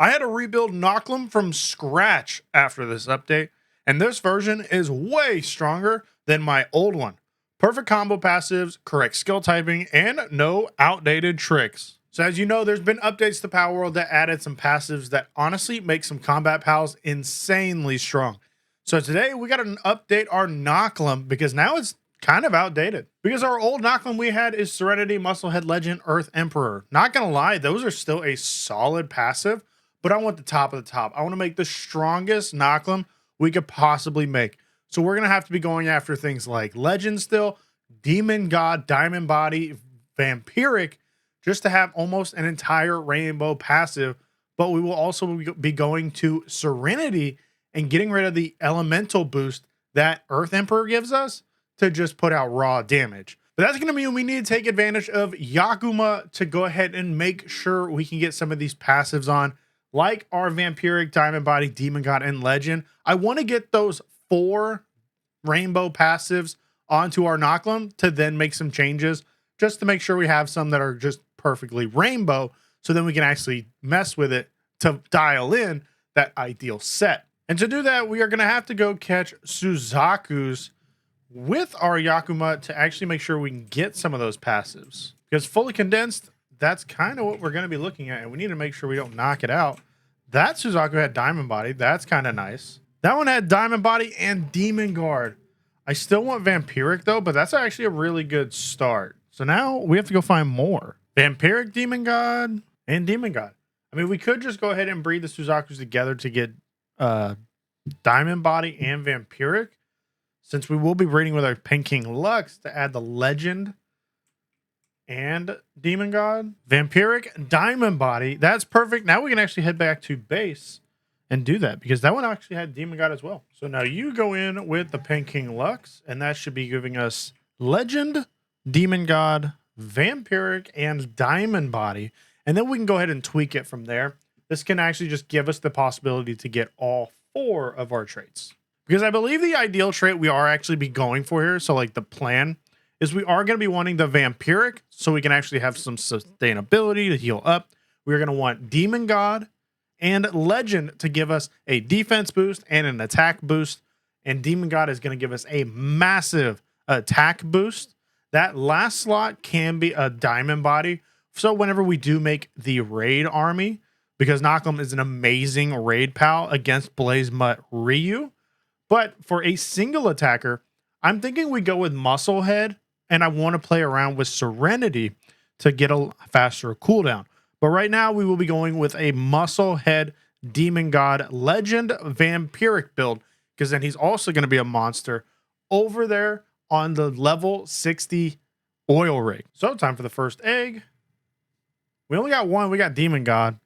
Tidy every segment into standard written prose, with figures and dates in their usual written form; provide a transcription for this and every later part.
I had to rebuild Knocklem from scratch after this update, and this version is way stronger than my old one. Perfect combo passives, correct skill typing, and no outdated tricks. So as you know, there's been updates to Palworld that added some passives that honestly make some combat pals insanely strong. So today we got to update our Knocklem because now it's kind of outdated. Because our old Knocklem we had is Serenity, Musclehead Legend, Earth Emperor. Not gonna lie, those are still a solid passive, but I want the top of the top. I want to make the strongest Knocklem we could possibly make. So we're gonna have to be going after things like Legend still, Demon God, Diamond Body, Vampiric, just to have almost an entire rainbow passive. But we will also be going to Serenity and getting rid of the elemental boost that Earth Emperor gives us to just put out raw damage. But that's going to mean we need to take advantage of Yakuma to go ahead and make sure we can get some of these passives on, like our Vampiric, Diamond Body, Demon God, and Legend. I want to get those 4 rainbow passives onto our Knocklem to then make some changes just to make sure we have some that are just perfectly rainbow, so then we can actually mess with it to dial in that ideal set. And to do that, we are going to have to go catch Suzaku's with our Yakuma to actually make sure we can get some of those passives. Because fully condensed, that's kind of what we're going to be looking at, and we need to make sure we don't knock it out. That Suzaku had Diamond Body. That's kind of nice. That one had Diamond Body and Demon Guard. I still want Vampiric though, but that's actually a really good start. So now we have to go find more. Vampiric, Demon God, and Demon God. I mean, we could just go ahead and breed the Suzakus together to get Diamond Body and Vampiric, since we will be breeding with our Pen King Lux to add the Legend and Demon God. Vampiric, Diamond Body. That's perfect. Now we can actually head back to base and do that, because that one actually had Demon God as well. So now you go in with the Pen King Lux, and that should be giving us Legend, Demon God, Vampiric, and Diamond Body. And then we can go ahead and tweak it from there. This can actually just give us the possibility to get all 4 of our traits. Because I believe the ideal trait we are actually be going for here, so like the plan, is we are going to be wanting the Vampiric so we can actually have some sustainability to heal up. We're going to want Demon God and Legend to give us a defense boost and an attack boost. And Demon God is going to give us a massive attack boost. That last slot can be a Diamond Body. So whenever we do make the raid army, because Knocklem is an amazing raid pal against Blaze Mutt Ryu. But for a single attacker, I'm thinking we go with Musclehead, and I want to play around with Serenity to get a faster cooldown. But right now we will be going with a Musclehead, Demon God, Legend, Vampiric build, because then he's also going to be a monster over there on the level 60 oil rig. So time for the first egg. We only got one. We got Demon God.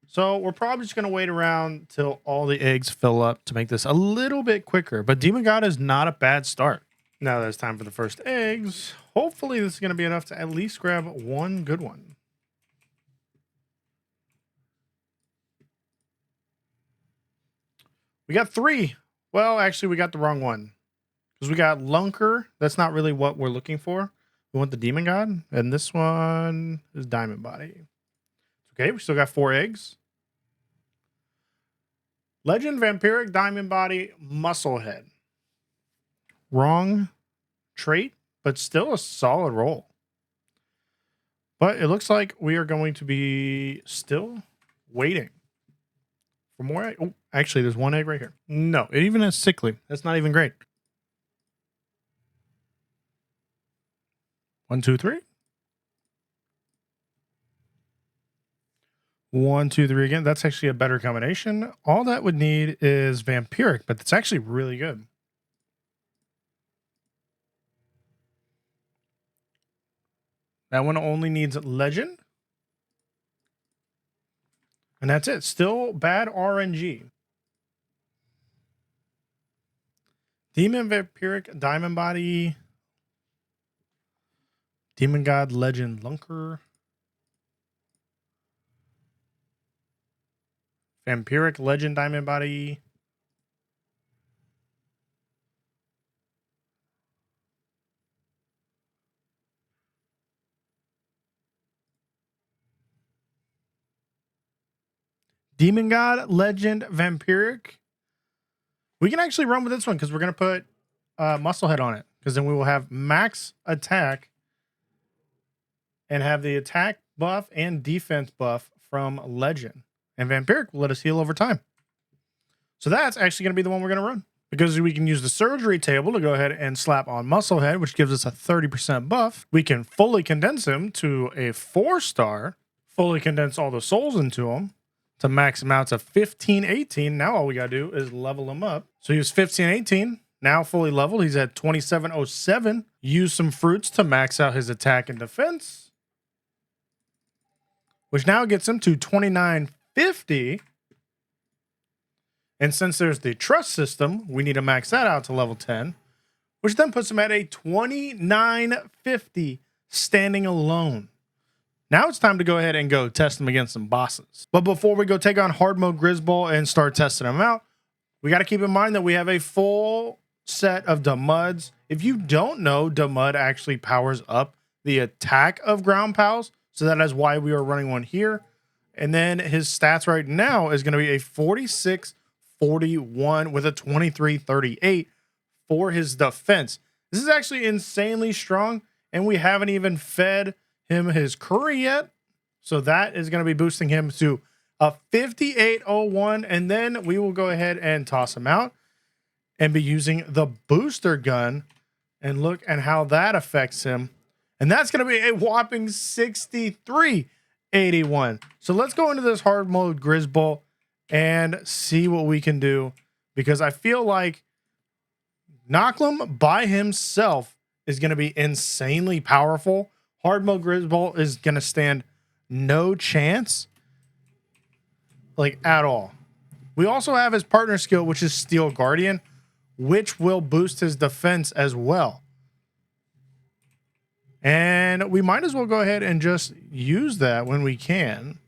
So we're probably just going to wait around till all the eggs fill up to make this a little bit quicker. But Demon God is not a bad start. Now that it's time for the first eggs. Hopefully this is going to be enough to at least grab one good one. We got 3. Well, actually, we got the wrong one. Because we got Lunker. That's not really what we're looking for. We want the Demon God. And this one is Diamond Body. Okay, we still got 4 eggs. Legend, Vampiric, Diamond Body, Musclehead. Wrong trait, but still a solid roll. But it looks like we are going to be still waiting for more egg. Oh, actually, there's 1 egg right here. No, it even has sickly. That's not even great. 1, 2, 3. 1, 2, 3 again. That's actually a better combination. All that would need is Vampiric, but it's actually really good. That one only needs Legend. And that's it. Still bad RNG. Demon, Vampiric, Diamond Body, Demon God, Legend, Lunker, Vampiric, Legend, Diamond Body, Demon God, Legend, Vampiric. We can actually run with this one because we're going to put Musclehead on it, because then we will have max attack and have the attack buff and defense buff from Legend. And Vampiric will let us heal over time. So that's actually going to be the one we're going to run, because we can use the surgery table to go ahead and slap on Musclehead, which gives us a 30% buff. We can fully condense him to a 4-star, fully condense all the souls into him to max him out to 1518. Now all we got to do is level him up. So he was 1518, now fully leveled. He's at 2707. Use some fruits to max out his attack and defense, which now gets him to 2950. And since there's the trust system, we need to max that out to level 10, which then puts him at a 2950 standing alone. Now it's time to go ahead and go test him against some bosses. But before we go take on hard mode Grizzbolt and start testing him out, we got to keep in mind that we have a full set of Damuds. If you don't know, Damud actually powers up the attack of ground pals. So that is why we are running one here. And then his stats right now is going to be a 46-41 with a 23-38 for his defense. This is actually insanely strong, and we haven't even fed him his curry yet. So that is going to be boosting him to a 5801, and then we will go ahead and toss him out and be using the booster gun and look at how that affects him. And that's going to be a whopping 6381. So let's go into this hard mode Grizzbolt and see what we can do, because I feel like Knocklem by himself is going to be insanely powerful. Hard mode Grizzbolt is going to stand no chance, like, at all. We also have his partner skill, which is Steel Guardian, which will boost his defense as well. And we might as well go ahead and just use that when we can.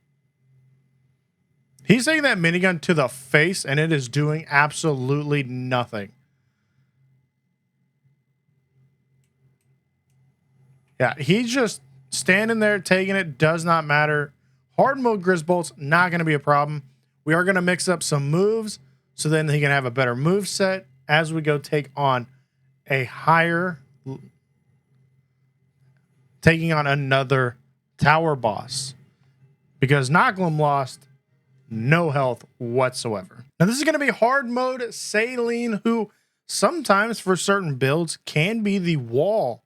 He's taking that minigun to the face, and it is doing absolutely nothing. Yeah, he's just standing there taking it. Does not matter. Hard mode Grizzbolt's not going to be a problem. We are going to mix up some moves so then he can have a better move set as we go take on a higher, taking on another tower boss, because Knocklem lost no health whatsoever. Now this is going to be hard mode Selyne, who sometimes for certain builds can be the wall.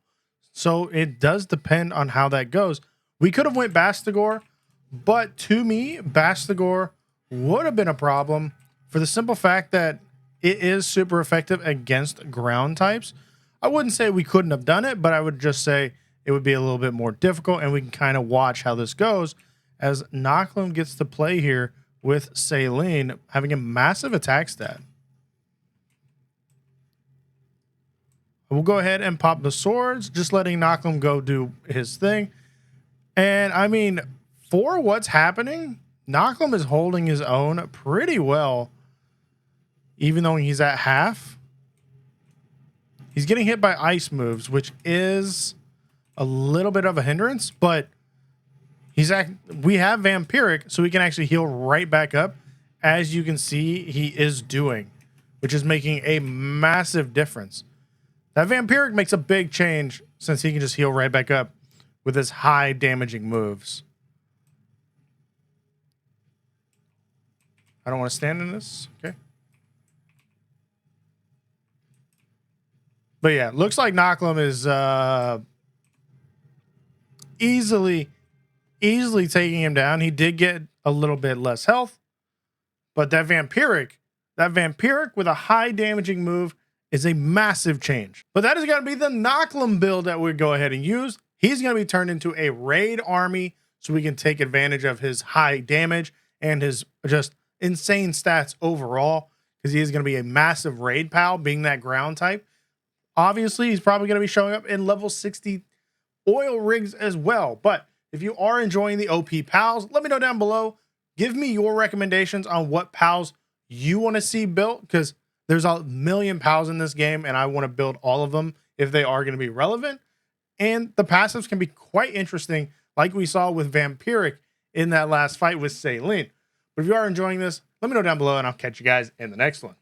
So it does depend on how that goes. We could have went Bastigor, but to me, Bastigor would have been a problem for the simple fact that it is super effective against ground types. I wouldn't say we couldn't have done it, but I would just say it would be a little bit more difficult, and we can kind of watch how this goes as Knocklem gets to play here with Selyne having a massive attack stat. We'll go ahead and pop the swords, just letting Knocklem go do his thing. And I mean, for what's happening, Knocklem is holding his own pretty well, even though he's at half. He's getting hit by ice moves, which is a little bit of a hindrance, but we have Vampiric, so we can actually heal right back up, as you can see he is doing, which is making a massive difference. That Vampiric makes a big change since he can just heal right back up with his high damaging moves. I don't want to stand in this. Okay. But yeah, looks like Knocklem is easily taking him down. He did get a little bit less health, but that Vampiric with a high damaging move is a massive change. But that is going to be the Knocklem build that we go ahead and use. He's going to be turned into a raid army, so we can take advantage of his high damage and his just insane stats overall, because he is going to be a massive raid pal, being that ground type. Obviously, he's probably going to be showing up in level 60 oil rigs as well. But if you are enjoying the OP pals, let me know down below. Give me your recommendations on what pals you want to see built, because there's a million pals in this game, and I want to build all of them if they are going to be relevant. And the passives can be quite interesting, like we saw with Vampiric in that last fight with Selyne. But if you are enjoying this, let me know down below and I'll catch you guys in the next one.